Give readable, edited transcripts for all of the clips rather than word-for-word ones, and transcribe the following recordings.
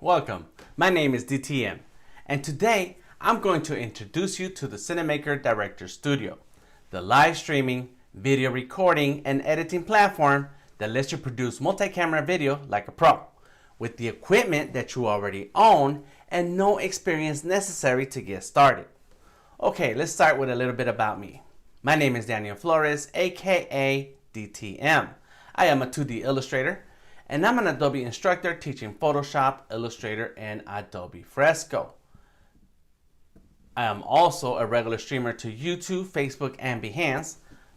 welcome. My name is DTM, and today I'm going to introduce you to the Cinamaker Director Studio, the live streaming, video recording, and editing platform that lets you produce multi-camera video like a pro, with the equipment that you already own and no experience necessary to get started. Okay, let's start with a little bit about me. My name is Daniel Flores, aka DTM. I am a 2D illustrator, and I'm an Adobe instructor teaching Photoshop, Illustrator, and Adobe Fresco. I am also a regular streamer to YouTube, Facebook, and Behance.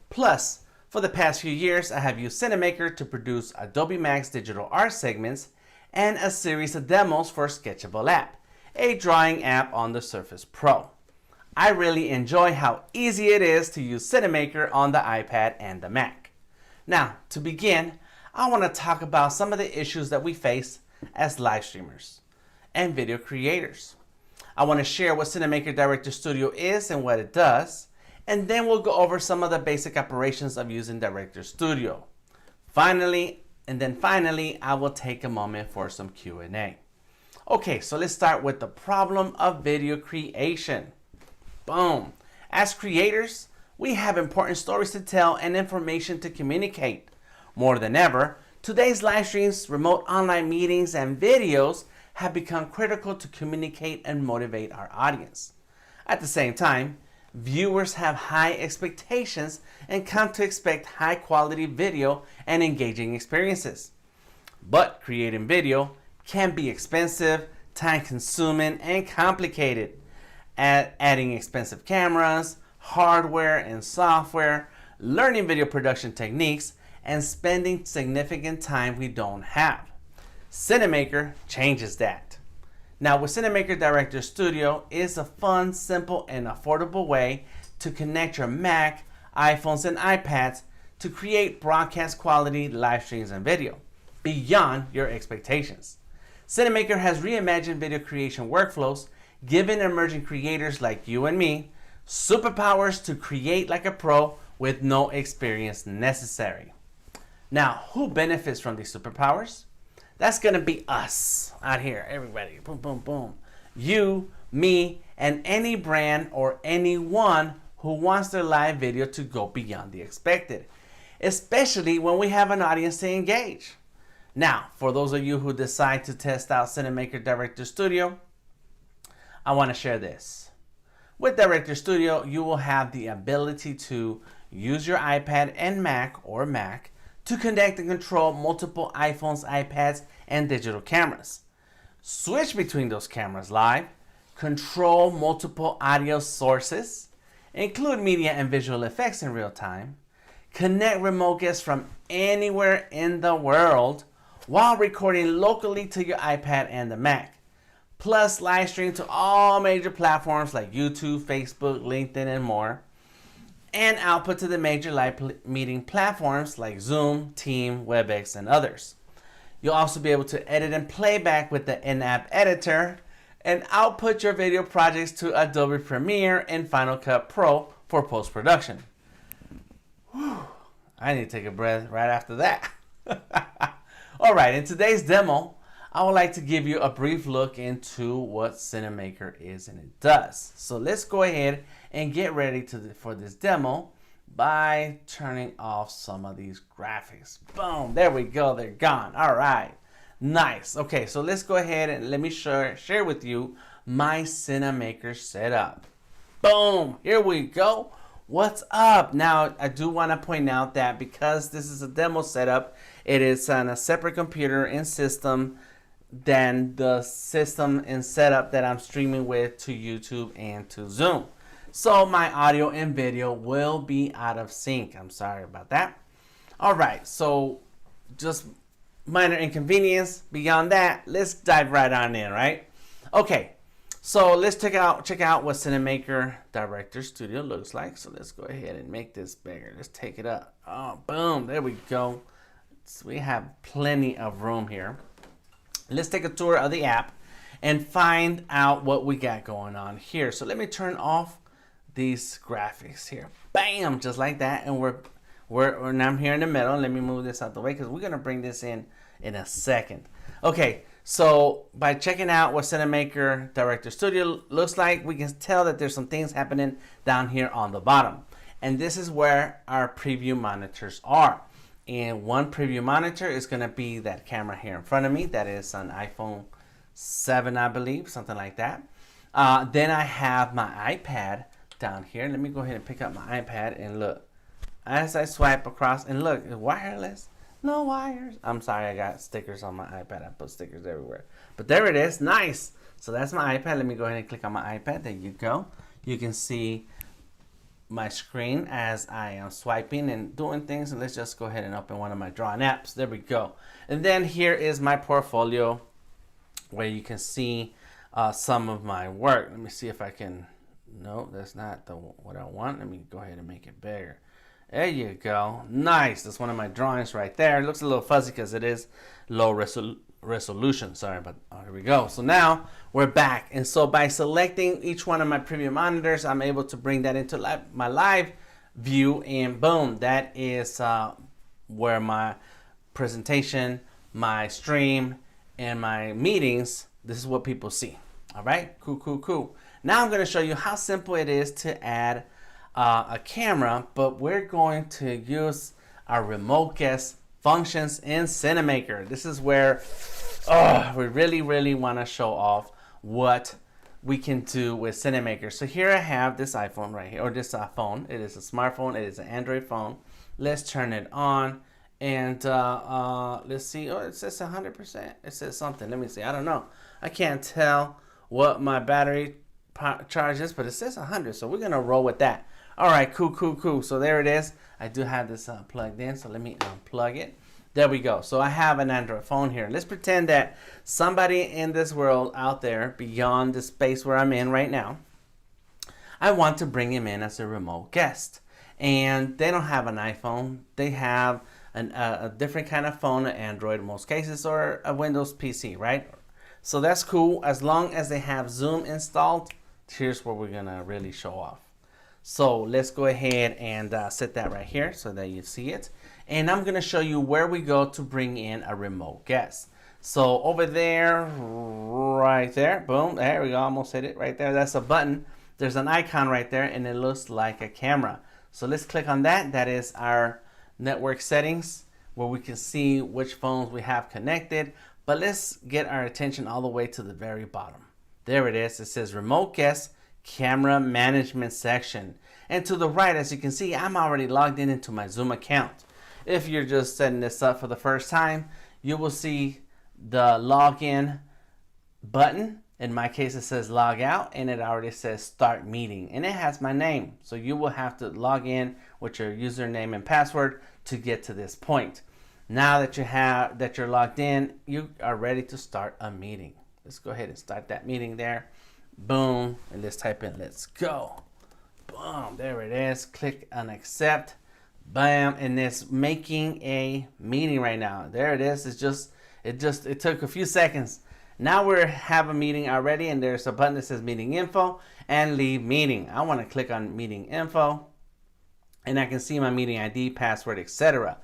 Plus, for the past few years, I have used Cinamaker to produce Adobe Max digital art segments and a series of demos for Sketchable app, a drawing app on the Surface Pro. I really enjoy how easy it is to use Cinamaker on the iPad and the Mac. Now, to begin, I want to talk about some of the issues that we face as live streamers and video creators. I want to share what Cinamaker Director Studio is and what it does, and then we'll go over some of the basic operations of using Director Studio. Finally, I will take a moment for some Q&A. Okay, so let's start with the problem of video creation. Boom. As creators, we have important stories to tell and information to communicate. More than ever, today's live streams, remote online meetings, and videos have become critical to communicate and motivate our audience. At the same time, viewers have high expectations and come to expect high quality video and engaging experiences. But creating video can be expensive, time consuming, and complicated. Adding expensive cameras, hardware and software, learning video production techniques, and spending significant time we don't have. Cinamaker changes that. Now with Cinamaker Director Studio is a fun, simple, and affordable way to connect your Mac, iPhones, and iPads to create broadcast quality live streams and video beyond your expectations. Cinamaker has reimagined video creation workflows, giving emerging creators like you and me superpowers to create like a pro with no experience necessary. Now, who benefits from these superpowers? That's going to be us out here, everybody. Boom, boom, boom. You, me, and any brand or anyone who wants their live video to go beyond the expected, especially when we have an audience to engage. Now, for those of you who decide to test out Cinamaker Director Studio, I want to share this. With Director Studio, you will have the ability to use your iPad and Mac or Mac to connect and control multiple iPhones, iPads, and digital cameras. Switch between those cameras live, control multiple audio sources, include media and visual effects in real time, connect remote guests from anywhere in the world while recording locally to your iPad and the Mac, plus live stream to all major platforms like YouTube, Facebook, LinkedIn, and more, and output to the major live meeting platforms like Zoom, Team, WebEx, and others. You'll also be able to edit and playback with the in-app editor and output your video projects to Adobe Premiere and Final Cut Pro for post-production. I need to take a breath right after that. All right, in today's demo, I would like to give you a brief look into what Cinamaker is and it does. So let's go ahead and get ready for this demo by turning off some of these graphics. Boom, there we go, they're gone. All right, nice. Okay, so let's go ahead and let me share with you my Cinamaker setup. Boom, here we go. What's up? Now, I do want to point out that because this is a demo setup, it is on a separate computer and system than the system and setup that I'm streaming with to YouTube and to Zoom. So my audio and video will be out of sync. I'm sorry about that. All right, so just minor inconvenience. Beyond that, let's dive right on in, right? Okay, so let's check out what Cinamaker Director Studio looks like. So let's go ahead and make this bigger. Let's take it up. Oh, boom, there we go. So we have plenty of room here. Let's take a tour of the app and find out what we got going on here. So let me turn off these graphics here. Bam, just like that. And we're now here in the middle. Let me move this out the way because we're gonna bring this in in a second. Okay, so by checking out what Cinamaker Director Studio looks like, we can tell that there's some things happening down here on the bottom. And this is where our preview monitors are. And one preview monitor is going to be that camera here in front of me. That is an iPhone 7, I believe, something like that. Then I have my iPad down here. Let me go ahead and pick up my iPad and look. As I swipe across, and look, it's wireless, no wires. I'm sorry, I got stickers on my iPad. I put stickers everywhere. But there it is, nice. So that's my iPad. Let me go ahead and click on my iPad. There you go. You can see my screen as I am swiping and doing things. And let's just go ahead and open one of my drawing apps. There we go. And then here is my portfolio where you can see some of my work. Let me see if I can, no, that's not what I want. Let me go ahead and make it bigger. There you go. Nice. That's one of my drawings right there. It looks a little fuzzy because it is low resolution. Sorry, but here we go. So now we're back. And so by selecting each one of my preview monitors, I'm able to bring that into my live view, and boom, that is where my presentation, my stream, and my meetings, this is what people see. All right, cool. Now I'm going to show you how simple it is to add a camera, but we're going to use our remote guest functions in Cinamaker. This is where we really want to show off what we can do with Cinamaker. So here I have this iPhone right here, or this phone. It is a smartphone. It is an Android phone. Let's turn it on, and let's see. Oh, it says 100%. It says something. Let me see. I don't know. I can't tell what my battery charge is, but it says 100, so we're gonna roll with that. All right, cool. So there it is. I do have this plugged in, so let me unplug it. There we go. So I have an Android phone here. Let's pretend that somebody in this world out there, beyond the space where I'm in right now, I want to bring him in as a remote guest. And they don't have an iPhone. They have a different kind of phone, an Android in most cases, or a Windows PC, right? So that's cool. As long as they have Zoom installed, here's where we're gonna really show off. So let's go ahead and set that right here so that you see it. And I'm gonna show you where we go to bring in a remote guest. So over there, right there, boom, there we go, almost hit it right there. That's a button. There's an icon right there, and it looks like a camera. So let's click on that. That is our network settings, where we can see which phones we have connected. But let's get our attention all the way to the very bottom. There it is. It says remote guest camera management section. And to the right, as you can see, I'm already logged in into my Zoom account. If you're just setting this up for the first time, you will see the login button. In my case, it says log out, and it already says start meeting, and it has my name. So you will have to log in with your username and password to get to this point. Now that you're logged in, you are ready to start a meeting. Let's go ahead and start that meeting there. Boom, and let's type in let's go. Boom, there it is. Click on accept. Bam, and it's making a meeting right now. There it is. It took a few seconds. Now we have a meeting already, and there's a button that says meeting info and leave meeting. I want to click on meeting info, and I can see my meeting ID, password, etc.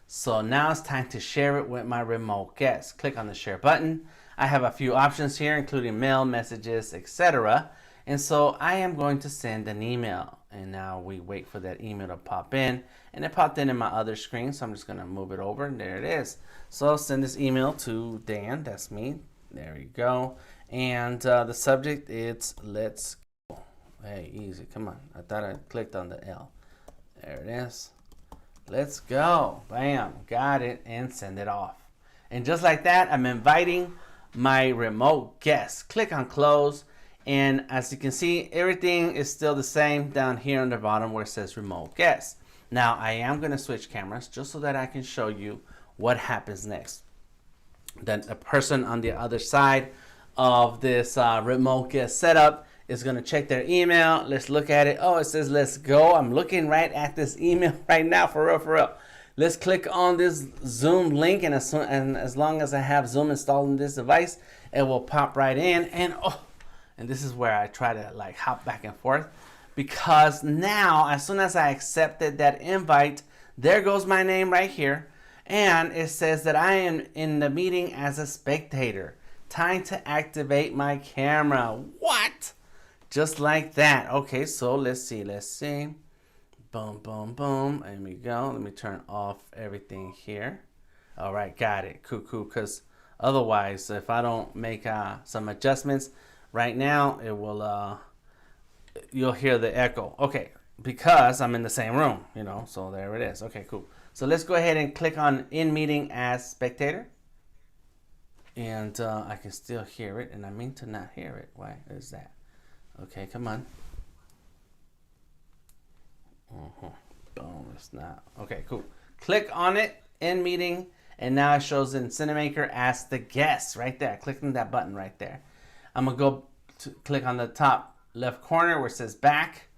So now it's time to share it with my remote guest. Click on the share button. I have a few options here, including mail, messages, etc. And so I am going to send an email. And now we wait for that email to pop in. And it popped in my other screen, so I'm just going to move it over. And there it is. So I'll send this email to Dan. That's me. There you go. And the subject, it's let's go. Hey, easy. Come on. I thought I clicked on the L. There it is. Let's go. Bam. Got it. And send it off. And just like that, I'm inviting my remote guest. Click on close. And as you can see, everything is still the same down here on the bottom where it says remote guest. Now I am going to switch cameras just so that I can show you what happens next. Then a person on the other side of this remote guest setup is going to check their email. Let's look at it. Oh, it says let's go. I'm looking right at this email right now, for real. Let's click on this Zoom link, and as long as I have Zoom installed on this device, it will pop right in. And this is where I try to like hop back and forth, because now as soon as I accepted that invite, there goes my name right here. And it says that I am in the meeting as a spectator. Time to activate my camera. What? Just like that. Okay, so let's see. Boom, boom, boom. There we go. Let me turn off everything here. All right, got it. Cool, cool. Because otherwise, if I don't make some adjustments right now, it will, you'll hear the echo. Okay, because I'm in the same room, you know, so there it is. Okay, cool. So let's go ahead and click on in meeting as spectator. And I can still hear it, and I mean to not hear it. Why is that? Okay, come on. Boom, it's not. Okay, cool. Click on it, in meeting, and now it shows in Cinamaker as the guest right there. Click on that button right there. I'm gonna go to click on the top left corner where it says back,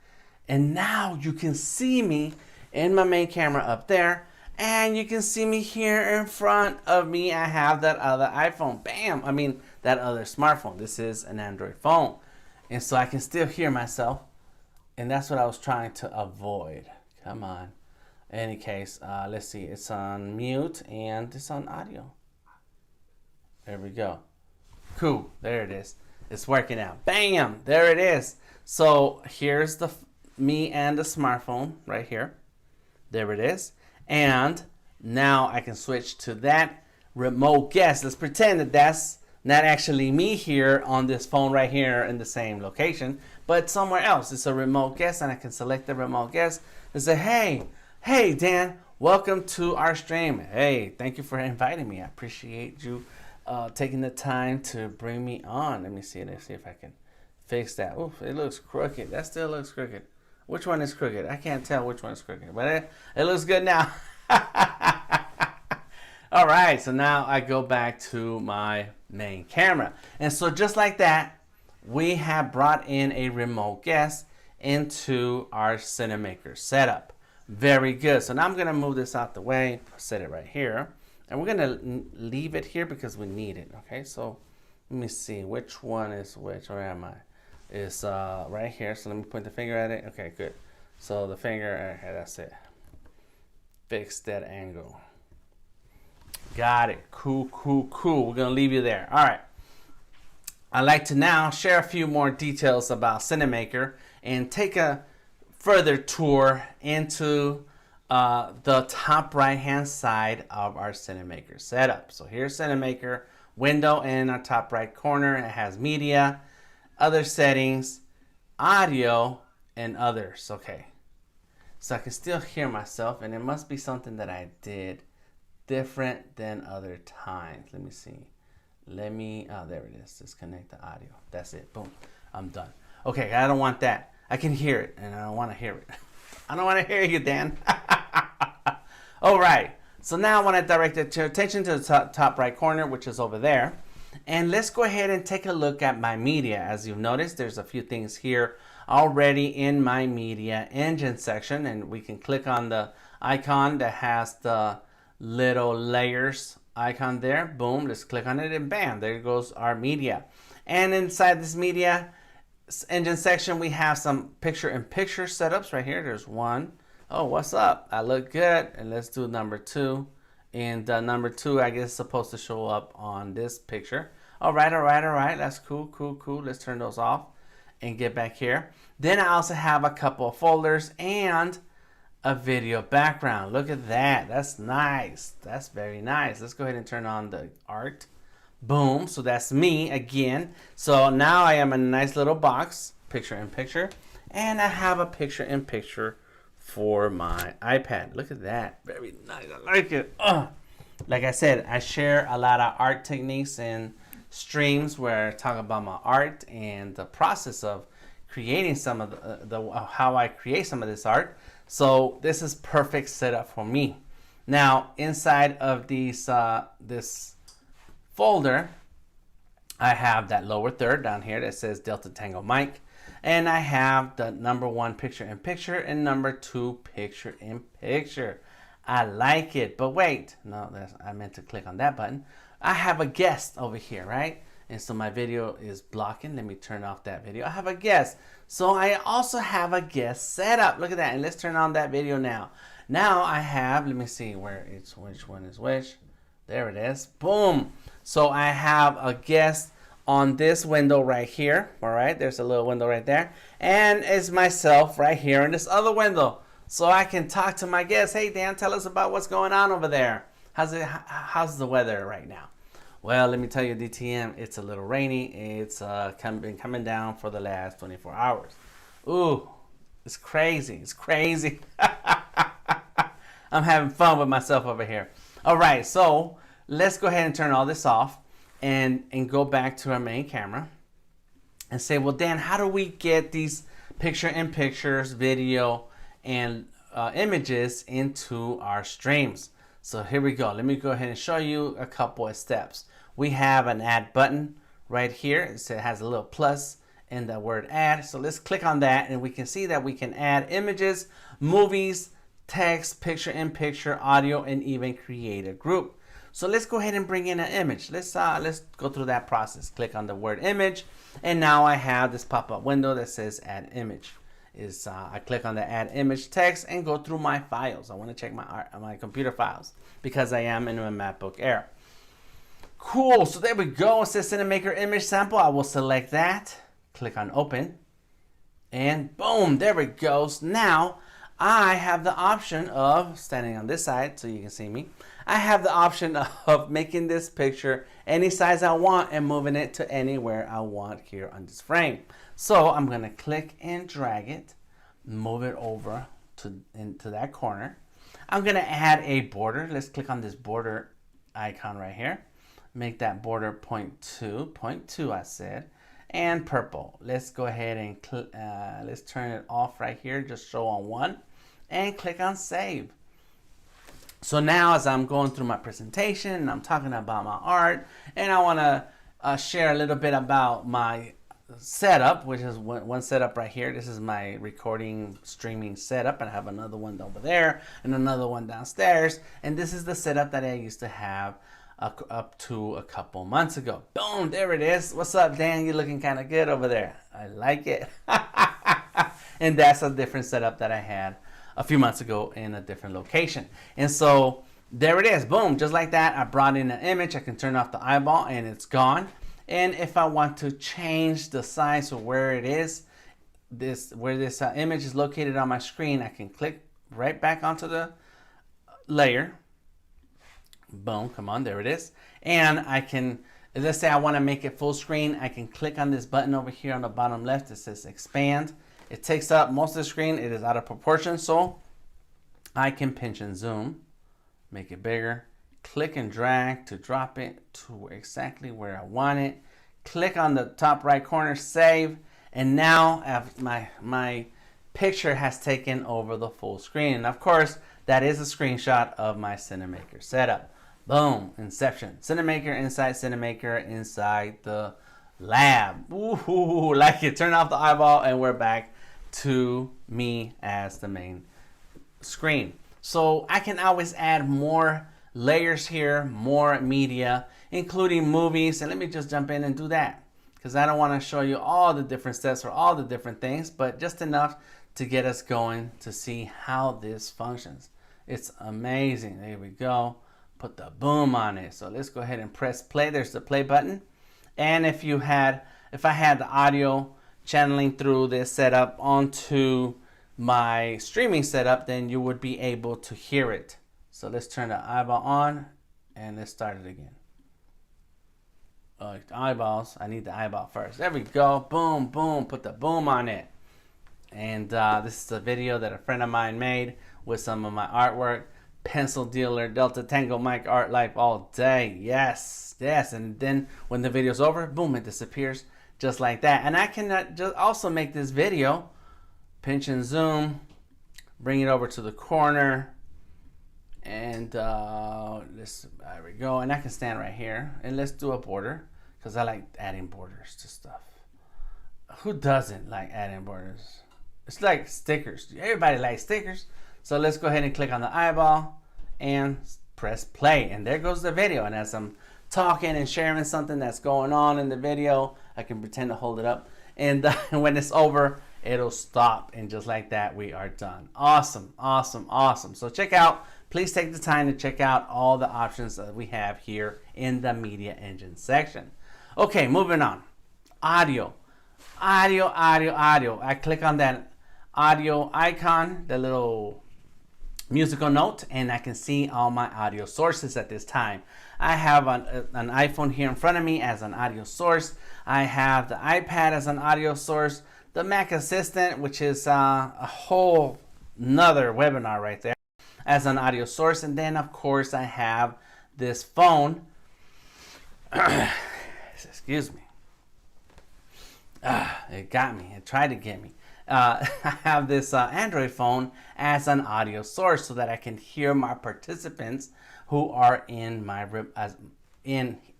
and now you can see me in my main camera up there, and you can see me here in front of me. I have that other iPhone. Bam! I mean, that other smartphone. This is an Android phone. And so I can still hear myself. And that's what I was trying to avoid. Come on. In any case, let's see. It's on mute and it's on audio. There we go. Cool. There it is. It's working out. Bam! There it is. So here's the me and the smartphone right here. There it is. And now I can switch to that remote guest. Let's pretend that that's not actually me here on this phone right here in the same location, but somewhere else. It's a remote guest, and I can select the remote guest and say, hey, Dan, welcome to our stream. Hey, thank you for inviting me. I appreciate you taking the time to bring me on. Let me see. Let's see if I can fix that. Oof, it looks crooked. That still looks crooked. Which one is crooked? I can't tell which one is crooked, but it looks good now. All right, so now I go back to my main camera. And so just like that, we have brought in a remote guest into our Cinamaker setup. Very good. So now I'm going to move this out the way, set it right here. And we're going to leave it here because we need it. Okay, so let me see which one is which. Where am I? It's right here. So let me point the finger at it. Okay, good. So the finger, okay, that's it. Fix that angle. Got it. Cool, cool, cool. We're going to leave you there. All right. I'd like to now share a few more details about Cinamaker and take a further tour into the top right-hand side of our Cinamaker setup. So here's Cinamaker window in our top right corner. It has media, other settings, audio, and others. Okay. So I can still hear myself, and it must be something that I did different than other times. Let me see. Oh, there it is. Disconnect the audio. That's it. Boom. I'm done. Okay, I don't want that. I can hear it, and I don't want to hear it. I don't want to hear you, Dan. All right. So now I want to direct your attention to the top right corner, which is over there. And let's go ahead and take a look at my media. As you've noticed, there's a few things here already in my media engine section, and we can click on the icon that has the little layers icon there. Boom, let's click on it, and bam, there goes our media. And inside this media engine section, we have some picture-in-picture setups right here. There's one. Oh, what's up? I look good. And let's do number 2. And number 2, I guess, is supposed to show up on this picture. All right. That's cool. Let's turn those off and get back here. Then I also have a couple of folders and a video background. Look at that. That's nice. That's very nice. Let's go ahead and turn on the art. Boom. So that's me again. So now I am in a nice little box, picture-in-picture. And I have a picture-in-picture for my iPad. Look at that. Very nice. I like it. Like I said, I share a lot of art techniques and streams where I talk about my art and the process of creating some of how I create some of this art. So this is perfect setup for me. Now inside of these this folder, I have that lower third down here that says Delta Tango Mike, and I have the number 1 picture-in-picture and number 2 picture-in-picture. I like it, but wait, no, I meant to click on that button. I have a guest over here, right? And so my video is blocking. Let me turn off that video. I have a guest. So I also have a guest setup. Look at that. And let's turn on that video now. Now I have, let me see where it's, which one is which. There it is. Boom. So I have a guest on this window right here. All right, there's a little window right there. And it's myself right here in this other window. So I can talk to my guest. Hey, Dan, tell us about what's going on over there. How's the weather right now? Well, let me tell you, DTM, it's a little rainy. It's been coming down for the last 24 hours. Ooh, it's crazy. It's crazy. I'm having fun with myself over here. All right, so let's go ahead and turn all this off and go back to our main camera and say, well, Dan, how do we get these picture-in-pictures, video, and images into our streams? So here we go. Let me go ahead and show you a couple of steps. We have an add button right here. It has a little plus in the word add. So let's click on that and we can see that we can add images, movies, text, picture-in-picture, audio, and even create a group. So let's go ahead and bring in an image. Let's go through that process. Click on the word image, and now I have this pop-up window that says add image. I click on the add image text and go through my files. I want to check my computer files because I am in a MacBook Air. Cool, so there we go. It says Cinamaker image sample. I will select that, click on open, and boom, there it goes. Now I have the option of standing on this side so you can see me. I have the option of making this picture any size I want and moving it to anywhere I want here on this frame. So I'm going to click and drag it, move it over into that corner. I'm going to add a border. Let's click on this border icon right here. Make that border 0.2 I said, and purple. Let's go ahead and let's turn it off right here, just show on one, and click on save. So now as I'm going through my presentation and I'm talking about my art, and I want to share a little bit about my setup, which is one setup right here. This is my recording streaming setup, and I have another one over there and another one downstairs, and this is the setup that I used to have up to a couple months ago. Boom, there it is. What's up, Dan? You're looking kind of good over there. I like it. And that's a different setup that I had a few months ago in a different location. And so there it is. Boom, just like that. I brought in an image. I can turn off the eyeball and it's gone. And if I want to change the size of where it is, where this image is located on my screen, I can click right back onto the layer. Boom, come on, there it is. And I can, let's say I want to make it full screen, I can click on this button over here on the bottom left that says expand. It takes up most of the screen. It is out of proportion, so I can pinch and zoom, make it bigger, click and drag to drop it to exactly where I want it. Click on the top right corner, save, and now my picture has taken over the full screen. And of course, that is a screenshot of my Cinamaker setup. Boom, inception. Cinamaker inside Cinamaker inside the lab. Ooh, like it. Turn off the eyeball and we're back to me as the main screen. So I can always add more layers here, more media, including movies. And let me just jump in and do that because I don't want to show you all the different steps or all the different things, but just enough to get us going to see how this functions. It's amazing. There we go. Put the boom on it. So let's go ahead and press play. There's the play button. And if I had the audio channeling through this setup onto my streaming setup, then you would be able to hear it. So let's turn the eyeball on and let's start it again. Eyeballs. I need the eyeball first. There we go. Boom, boom. Put the boom on it. And this is a video that a friend of mine made with some of my artwork. Pencil dealer, Delta Tango Mike art life all day. Yes, yes. And then when the video's over, boom, it disappears just like that. And I can just also make this video, pinch and zoom, bring it over to the corner, and there we go. And I can stand right here and let's do a border because I like adding borders to stuff. Who doesn't like adding borders? It's like stickers. Everybody likes stickers. So let's go ahead and click on the eyeball and press play. And there goes the video. And as I'm talking and sharing something that's going on in the video, I can pretend to hold it up. And when it's over, it'll stop, and just like that, we are done. Awesome, awesome, awesome. So please take the time to check out all the options that we have here in the media engine section. Okay, moving on. Audio. I click on that audio icon, the little musical note, and I can see all my audio sources at this time. I have an iPhone here in front of me as an audio source. I have the iPad as an audio source. The Mac Assistant, which is a whole nother webinar right there, as an audio source. And then of course I have this phone. Excuse me. It got me. It tried to get me. I have this Android phone as an audio source so that I can hear my participants who are in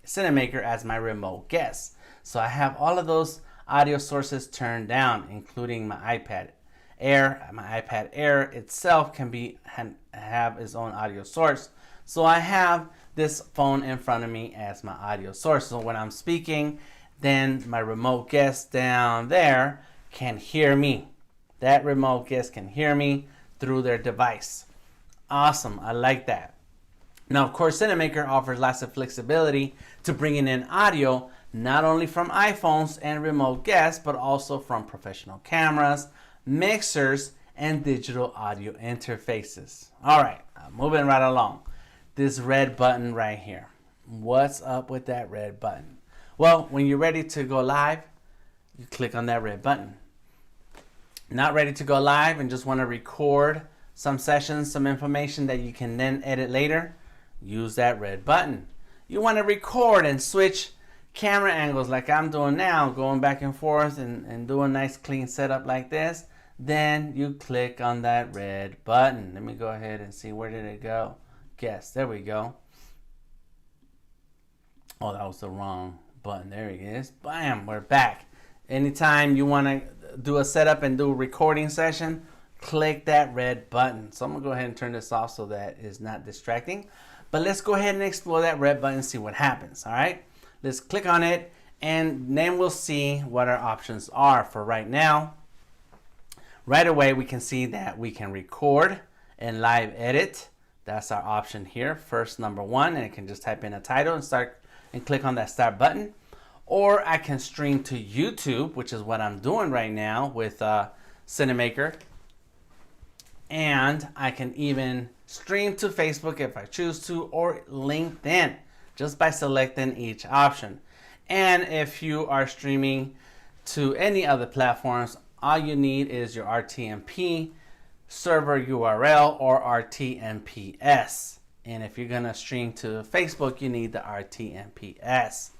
Cinamaker as my remote guests. So I have all of those audio sources turned down, including my iPad Air. My iPad Air itself can have its own audio source. So I have this phone in front of me as my audio source. So when I'm speaking, then my remote guest down there can hear me. That remote guest can hear me through their device. Awesome, I like that. Now, of course, Cinamaker offers lots of flexibility to bringing in audio, not only from iPhones and remote guests, but also from professional cameras, mixers, and digital audio interfaces. All right, moving right along. This red button right here. What's up with that red button? Well, when you're ready to go live, you click on that red button. Not ready to go live and just want to record some sessions, some information that you can then edit later, use that red button. You want to record and switch camera angles like I'm doing now, going back and forth and do a nice clean setup like this, then you click on that red button. Let me go ahead and see, where did it go? Guess, there we go. Oh, that was the wrong button. There it is. Bam, we're back. Anytime you want to do a setup and do a recording session, click that red button. So I'm gonna go ahead and turn this off so that it's not distracting. But let's go ahead and explore that red button and see what happens. All right, let's click on it and then we'll see what our options are. For right now, right away we can see that we can record and live edit. That's our option here, first number one, and I can just type in a title and click on that start button. Or I can stream to YouTube, which is what I'm doing right now with Cinamaker. And I can even stream to Facebook if I choose to, or LinkedIn, just by selecting each option. And if you are streaming to any other platforms, all you need is your RTMP server URL or RTMPS. And if you're gonna stream to Facebook, you need the RTMPS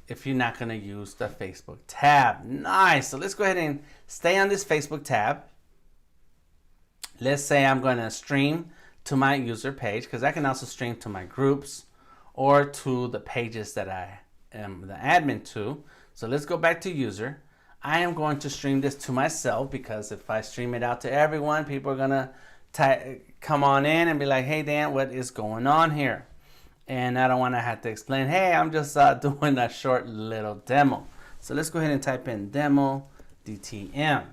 if you're not gonna use the Facebook tab. Nice, so let's go ahead and stay on this Facebook tab. Let's say I'm gonna stream to my user page, because I can also stream to my groups or to the pages that I am the admin to. So let's go back to user. I am going to stream this to myself, because if I stream it out to everyone, people are gonna come on in and be like, hey Dan, what is going on here? And I don't want to have to explain, hey, I'm just doing a short little demo. So let's go ahead and type in demo DTM.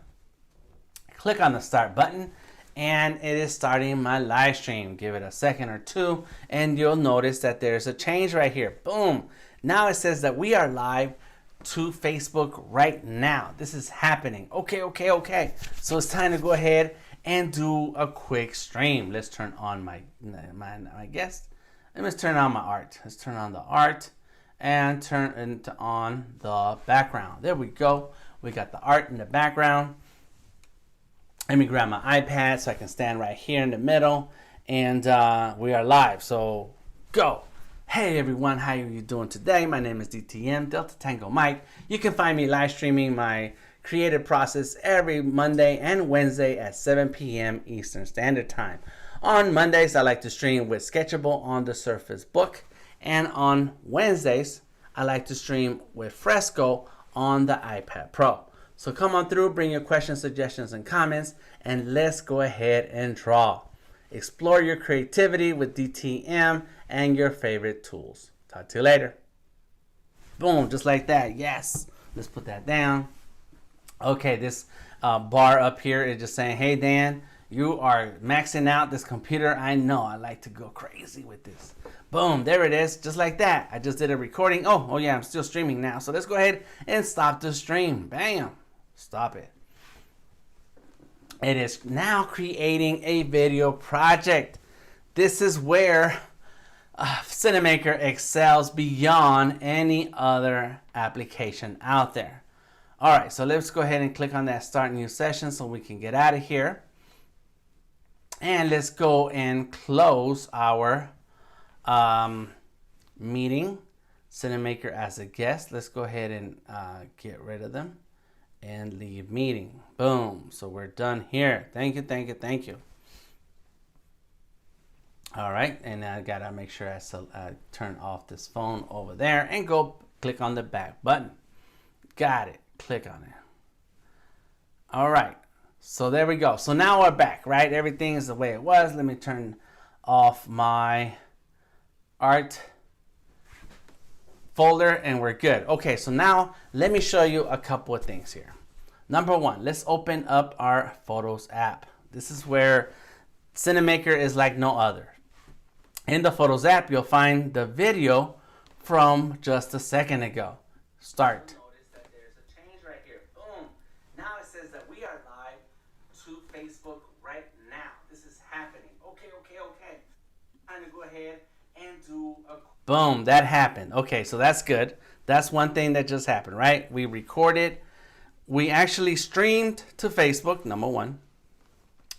Click on the start button and it is starting my live stream. Give it a second or two and you'll notice that there's a change right here. Boom. Now it says that we are live to Facebook right now. This is happening. Okay. So it's time to go ahead and do a quick stream. Let's turn on my guest. Let's turn on my art. Let's turn on the art and turn on the background. There we go. We got the art in the background. Let me grab my iPad so I can stand right here in the middle, and we are live. So go. Hey everyone, how are you doing today? My name is DTM, Delta Tango Mike. You can find me live streaming my creative process every Monday and Wednesday at 7 p.m. Eastern Standard Time. On Mondays, I like to stream with Sketchable on the Surface Book. And on Wednesdays, I like to stream with Fresco on the iPad Pro. So come on through, bring your questions, suggestions, and comments, and let's go ahead and draw. Explore your creativity with DTM and your favorite tools. Talk to you later. Boom, just like that. Yes. Let's put that down. Okay, this bar up here is just saying, hey Dan, you are maxing out this computer. I know, I like to go crazy with this. Boom, there it is, just like that. I just did a recording. Oh yeah, I'm still streaming now. So let's go ahead and stop the stream. Bam, stop it. It is now creating a video project. This is where Cinamaker excels beyond any other application out there. All right, so let's go ahead and click on that start new session so we can get out of here. And let's go and close our meeting. Cinamaker as a guest. Let's go ahead and get rid of them and leave meeting. Boom. So we're done here. Thank you, thank you, thank you. All right, and I gotta make sure I turn off this phone over there and go click on the back button. Got it. Click on it. All right, so there we go. So now we're back, right? Everything is the way it was. Let me turn off my art folder and we're good. Okay, so now let me show you a couple of things here. Number one, let's open up our Photos app. This is where Cinamaker is like no other. In the Photos app, you'll find the video from just a second ago. Start. Notice that there's a change right here. Boom. Now it says that we are live to Facebook right now. This is happening. Okay. I'm going to go ahead and do a... Boom, that happened. Okay, so that's good. That's one thing that just happened, right? We recorded. We actually streamed to Facebook, number one.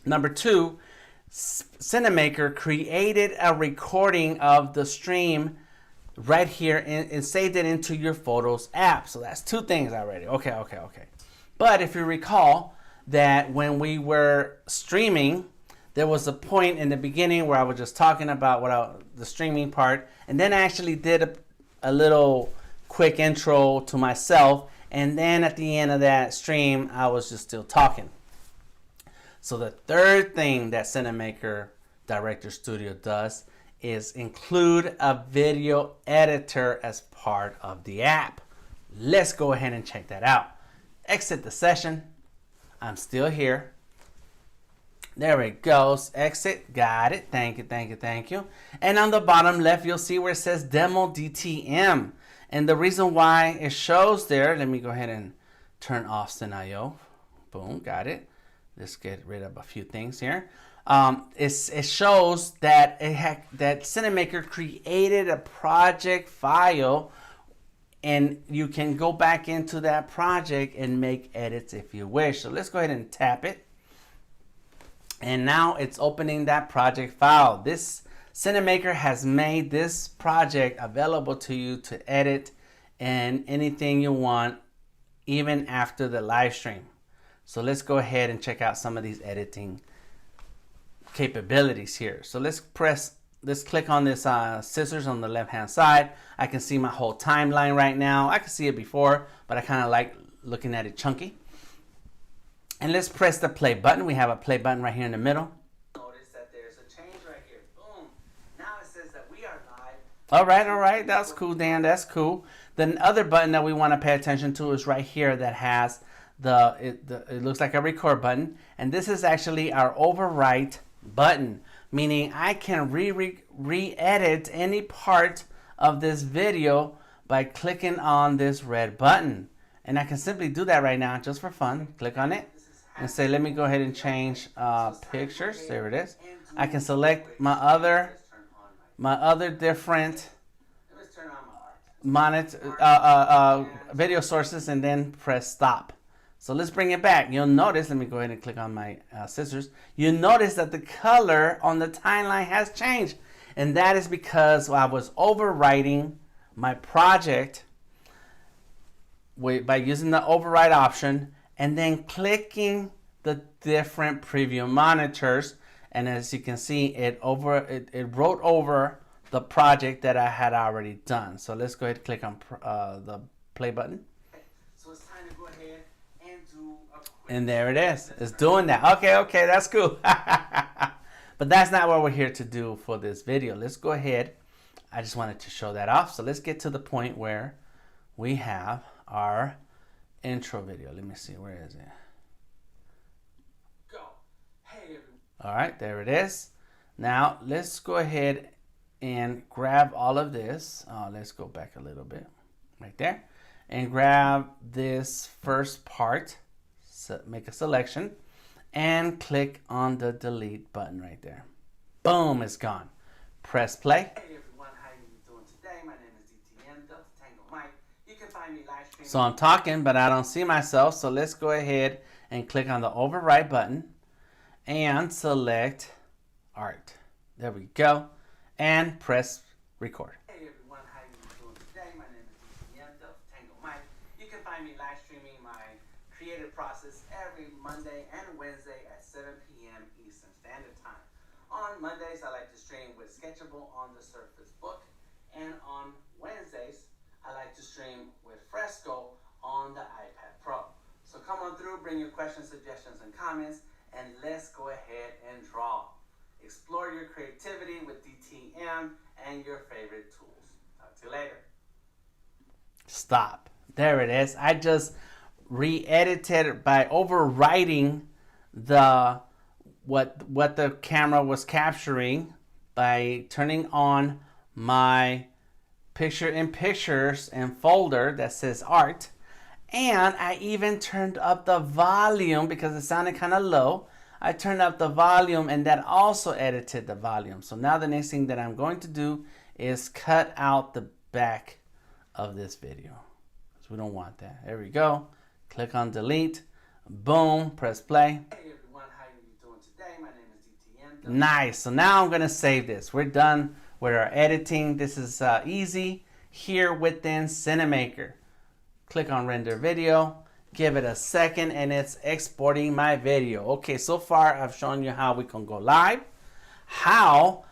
Number two, Cinamaker created a recording of the stream right here and saved it into your Photos app. So that's two things already. Okay. But if you recall that when we were streaming, there was a point in the beginning where I was just talking about the streaming part, and then I actually did a little quick intro to myself, and then at the end of that stream, I was just still talking. So the third thing that Cinamaker Director Studio does is include a video editor as part of the app. Let's go ahead and check that out. Exit the session. I'm still here. There it goes. Exit. Got it. Thank you. And on the bottom left, you'll see where it says Demo DTM. And the reason why it shows there, let me go ahead and turn off Cin.io. Boom. Got it. Let's get rid of a few things here. It shows that that Cinamaker created a project file, and you can go back into that project and make edits if you wish. So let's go ahead and tap it. And now it's opening that project file. This Cinamaker has made this project available to you to edit and anything you want, even after the live stream. So let's go ahead and check out some of these editing capabilities here. So let's click on this scissors on the left hand side. I can see my whole timeline right now. I can see it before, but I kind of like looking at it chunky. And let's press the play button. We have a play button right here in the middle. Notice that there's a change right here. Boom. Now it says that we are live. All right. That's cool, Dan. That's cool. The other button that we want to pay attention to is right here that has it looks like a record button, and this is actually our overwrite button, meaning I can re-edit any part of this video by clicking on this red button. And I can simply do that right now just for fun. Click on it and say, let me go ahead and change pictures. There it is. I can select my other different video sources and then press stop. So let's bring it back. You'll notice, let me go ahead and click on my scissors. You'll notice that the color on the timeline has changed. And that is because I was overwriting my project by using the override option and then clicking the different preview monitors. And as you can see, it wrote over the project that I had already done. So let's go ahead and click on the play button. So it's time to go ahead and do a quick... And there it is. It's doing that. Okay, that's cool. But that's not what we're here to do for this video. Let's go ahead. I just wanted to show that off. So let's get to the point where we have our intro video. Let me see, where is it? All right, there it is. Now let's go ahead and grab all of this. Let's go back a little bit right there and grab this first part. So make a selection and click on the delete button right there. Boom, it's gone. Press play. Hey everyone, how you doing today? My name is DTM, Delta Tango Mike. You can find me live streaming. So I'm talking, but I don't see myself. So let's go ahead and click on the overwrite button and select art. There we go. And press record. Hey everyone, how you doing today? My name is DTM, Delta Tango Mike. You can find me live streaming my creative process every Monday and Wednesday at 7 p.m. Eastern Standard Time. On Mondays, I like to stream with Sketchable on the Surface Book. And on Wednesdays, I like to stream with Fresco on the iPad Pro. So come on through, bring your questions, suggestions, and comments, and let's go ahead and draw. Explore your creativity with DTM and your favorite tools. Talk to you later. Stop. There it is. I just re-edited by overwriting the what the camera was capturing by turning on my picture in pictures and folder that says art. And I even turned up the volume because it sounded kind of low. I turned up the volume and that also edited the volume. So now the next thing that I'm going to do is cut out the back of this video, because we don't want that. There we go. Click on delete. Boom. Press play. Hey everyone, how you doing today? My name is DTM. Nice. So now I'm going to save this. We're done with our editing. This is easy here within Cinamaker. Click on render video. Give it a second and it's exporting my video. Okay, so far I've shown you how we can go live, how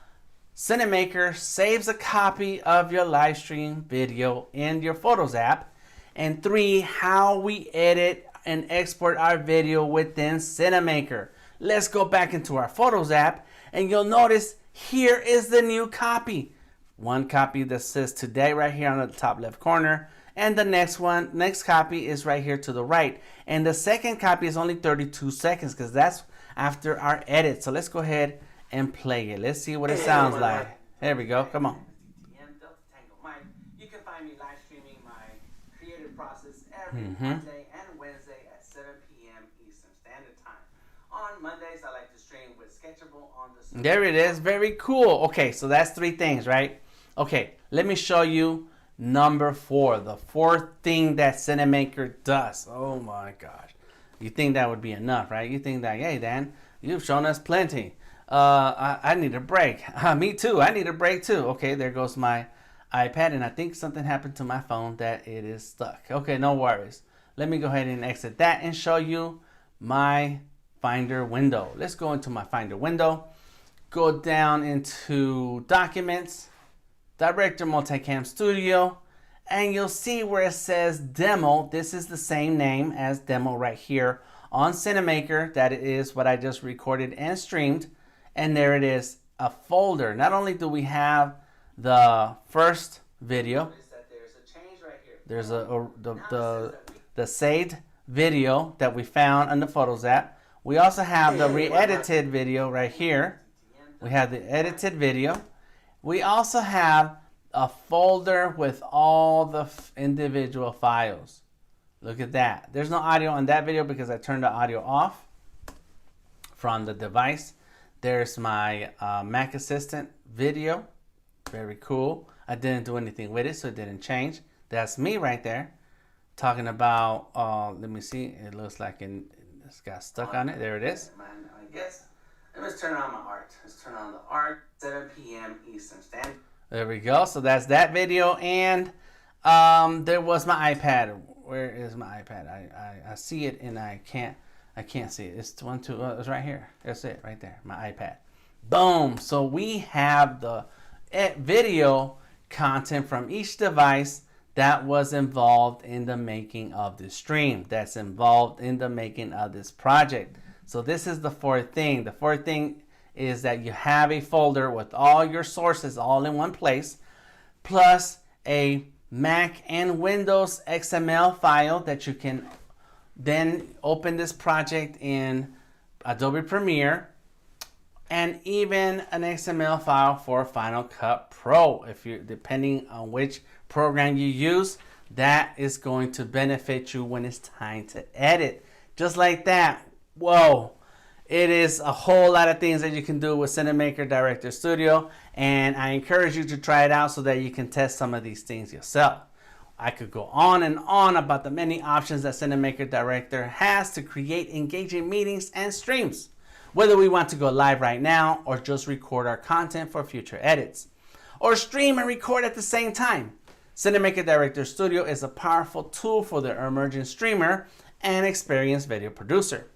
Cinamaker saves a copy of your live stream video in your Photos app, and 3, how we edit and export our video within Cinamaker. Let's go back into our Photos app and you'll notice here is the new copy. One copy that says today right here on the top left corner. And the next copy is right here to the right. And the second copy is only 32 seconds because that's after our edit. So let's go ahead and play it. Let's see what it sounds like. There we go. Come on. You can find me live streaming my creative process every Monday and Wednesday at 7 p.m. Eastern Standard Time. On Mondays, I like to stream with Sketchable on the... There it is. Very cool. Okay, so that's 3 things, right? Okay, let me show you number 4, the 4th thing that Cinamaker does. Oh my gosh. You think that would be enough, right? You think that, hey, Dan, you've shown us plenty. I need a break. Me too. I need a break too. Okay, there goes my iPad, and I think something happened to my phone that it is stuck. Okay, no worries. Let me go ahead and exit that and show you my Finder window. Let's go into my Finder window. Go down into Documents, Director Multicam Studio, and you'll see where it says Demo. This is the same name as Demo right here on Cinamaker. That is what I just recorded and streamed. And there it is, a folder. Not only do we have the first video, there's the saved video that we found on the Photos app. We also have the re-edited video right here. We have the edited video. We also have a folder with all the individual files. Look at that. There's no audio on that video because I turned the audio off from the device. There's my Mac Assistant video. Very cool. I didn't do anything with it, so it didn't change. That's me right there talking about, let me see. It looks like it's got stuck on it. There it is. I guess. Let's turn on my art. Let's turn on the art. 7 p.m. Eastern Standard. There we go. So that's that video. And there was my iPad. Where is my iPad? I see it and I can't see it. It's it's right here. That's it right there. My iPad. Boom. So we have the video content from each device that was involved in the making of this stream. That's involved in the making of this project. So this is the 4th thing. The 4th thing is that you have a folder with all your sources all in one place, plus a Mac and Windows XML file that you can then open this project in Adobe Premiere, and even an XML file for Final Cut Pro. If you, depending on which program you use, that is going to benefit you when it's time to edit. Just like that. Whoa. It is a whole lot of things that you can do with Cinamaker Director Studio, and I encourage you to try it out so that you can test some of these things yourself. I could go on and on about the many options that Cinamaker Director has to create engaging meetings and streams, whether we want to go live right now or just record our content for future edits, or stream and record at the same time. Cinamaker Director Studio is a powerful tool for the emerging streamer and experienced video producer.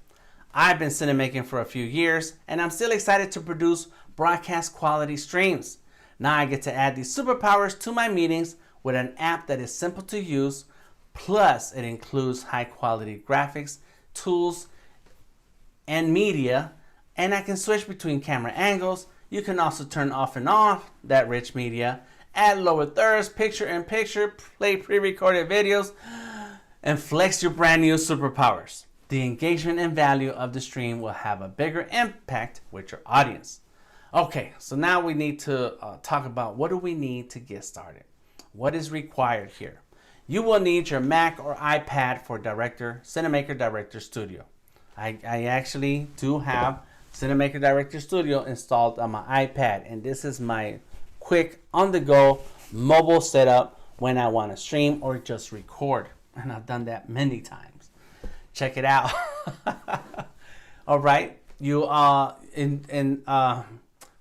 I've been cinemaking for a few years, and I'm still excited to produce broadcast quality streams. Now I get to add these superpowers to my meetings with an app that is simple to use, plus it includes high quality graphics, tools, and media, and I can switch between camera angles. You can also turn off and on that rich media, add lower thirds, picture-in-picture, play pre-recorded videos, and flex your brand new superpowers. The engagement and value of the stream will have a bigger impact with your audience. Okay, so now we need to talk about what do we need to get started. What is required here? You will need your Mac or iPad for Cinamaker Director Studio. I actually do have Cinamaker Director Studio installed on my iPad, and this is my quick on-the-go mobile setup when I want to stream or just record, and I've done that many times. Check it out. All right, you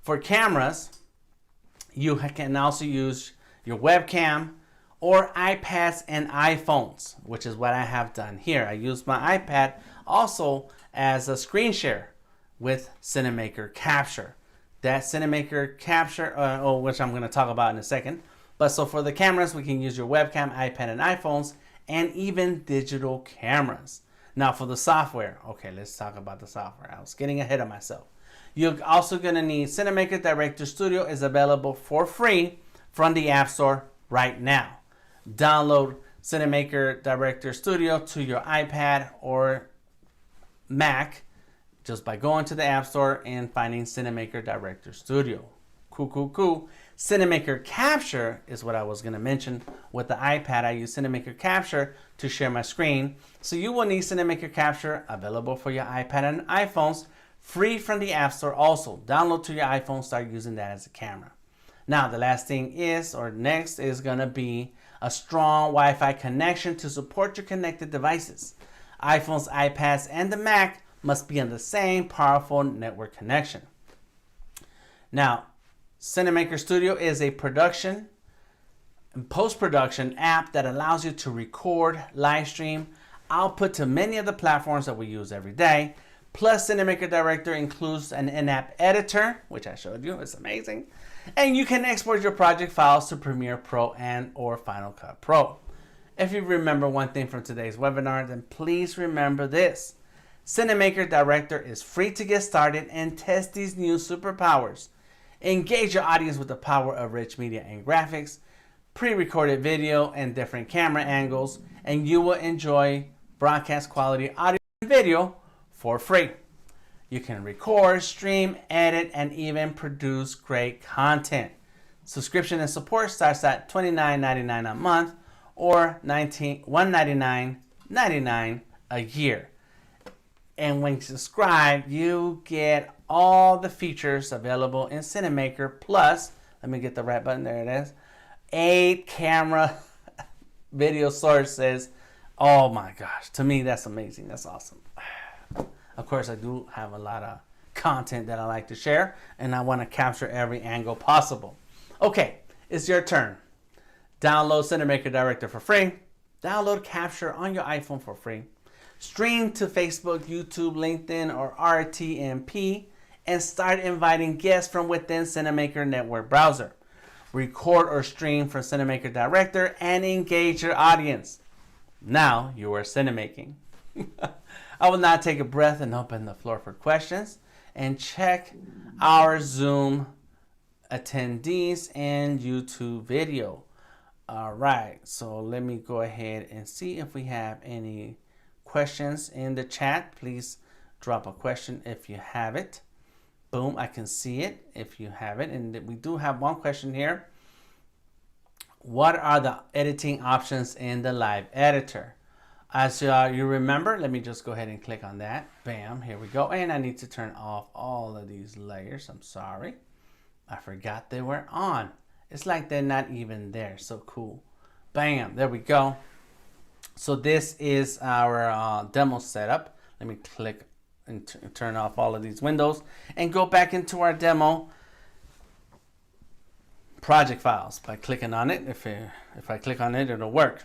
for cameras, you can also use your webcam or iPads and iPhones, which is what I have done here. I use my iPad also as a screen share with Cinamaker Capture. That Cinamaker Capture, which I'm going to talk about in a second. But so for the cameras, we can use your webcam, iPad, and iPhones, and even digital cameras. Now for the software, okay, let's talk about the software. I was getting ahead of myself. You're also going to need Cinamaker Director Studio is available for free from the App Store right now. Download Cinamaker Director Studio to your iPad or Mac just by going to the App Store and finding Cinamaker Director Studio. Cool. Cinamaker Capture is what I was going to mention. With the iPad, I use Cinamaker Capture to share my screen. So you will need Cinamaker Capture available for your iPad and iPhones, free from the App Store also. Download to your iPhone, start using that as a camera. Now, the last thing next is going to be a strong Wi-Fi connection to support your connected devices. iPhones, iPads, and the Mac must be on the same powerful network connection. Now, Cinamaker Studio is a production and post-production app that allows you to record, live stream, output to many of the platforms that we use every day. Plus, Cinamaker Director includes an in-app editor, which I showed you. It's amazing. And you can export your project files to Premiere Pro and or Final Cut Pro. If you remember one thing from today's webinar, then please remember this. Cinamaker Director is free to get started and test these new superpowers. Engage your audience with the power of rich media and graphics, pre-recorded video and different camera angles, and you will enjoy broadcast quality audio and video for free. You can record, stream, edit, and even produce great content. Subscription and support starts at $29.99 a month or $199.99 a year. And when you subscribe, you get all the features available in Cinamaker, plus, let me get the right button, there it is, 8 camera video sources. Oh my gosh, to me that's amazing, that's awesome. Of course, I do have a lot of content that I like to share, and I want to capture every angle possible. Okay, it's your turn. Download Cinamaker Director for free. Download Capture on your iPhone for free. Stream to Facebook, YouTube, LinkedIn, or RTMP, and start inviting guests from within Cinamaker Network browser. Record or stream from Cinamaker Director and engage your audience. Now you are cinemaking. I will now take a breath and open the floor for questions and check our Zoom attendees and YouTube video. All right, so let me go ahead and see if we have any questions in the chat. Please drop a question if you have it. Boom, I can see it if you have it. And we do have one question here. What are the editing options in the live editor? As you remember, let me just go ahead and click on that. Bam, here we go. And I need to turn off all of these layers. I'm sorry. I forgot they were on. It's like they're not even there. So cool. Bam, there we go. So this is our demo setup. Let me click and turn off all of these windows and go back into our demo project files by clicking on it. If I click on it, it'll work.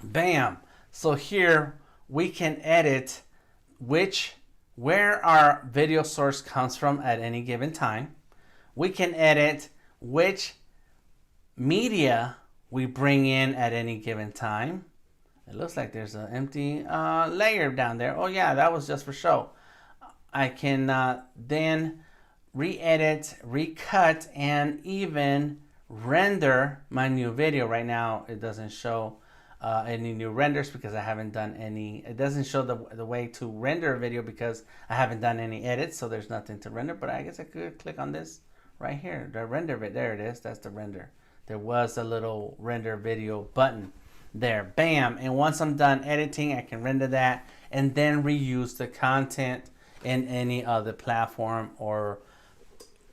Bam. So here we can edit where our video source comes from at any given time. We can edit which media we bring in at any given time. It looks like there's an empty layer down there. Oh yeah, that was just for show. I can then re-edit, recut, and even render my new video. Right now it doesn't show any new renders because I haven't done any. It doesn't show the way to render a video because I haven't done any edits, so there's nothing to render. But I guess I could click on this right here, the render bit. There it is. That's the render. There was a little render video button there. Bam. And once I'm done editing, I can render that and then reuse the content in any other platform, or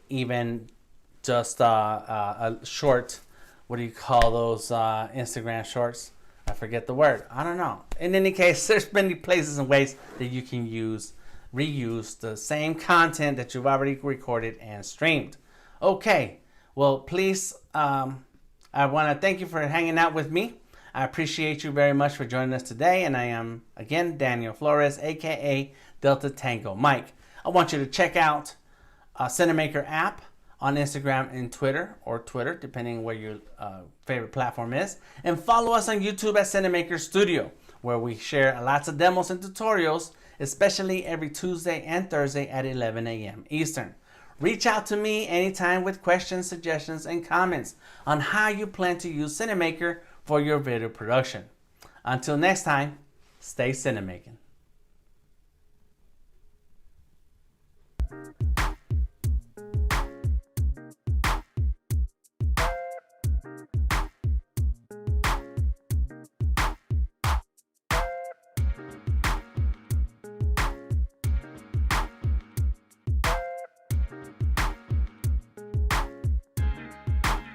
even just a short, what do you call those Instagram shorts? I forget the word. I don't know. In any case, there's many places and ways that you can reuse the same content that you've already recorded and streamed. Okay, well, please, I want to thank you for hanging out with me. I appreciate you very much for joining us today. And I am, again, Daniel Flores, aka Delta Tango Mike. I want you to check out Cinamaker app on Instagram and Twitter, or Twitter, depending where your favorite platform is. And follow us on YouTube at Cinamaker Studio, where we share lots of demos and tutorials, especially every Tuesday and Thursday at 11 a.m. Eastern. Reach out to me anytime with questions, suggestions, and comments on how you plan to use Cinamaker for your video production. Until next time, stay cinemaking.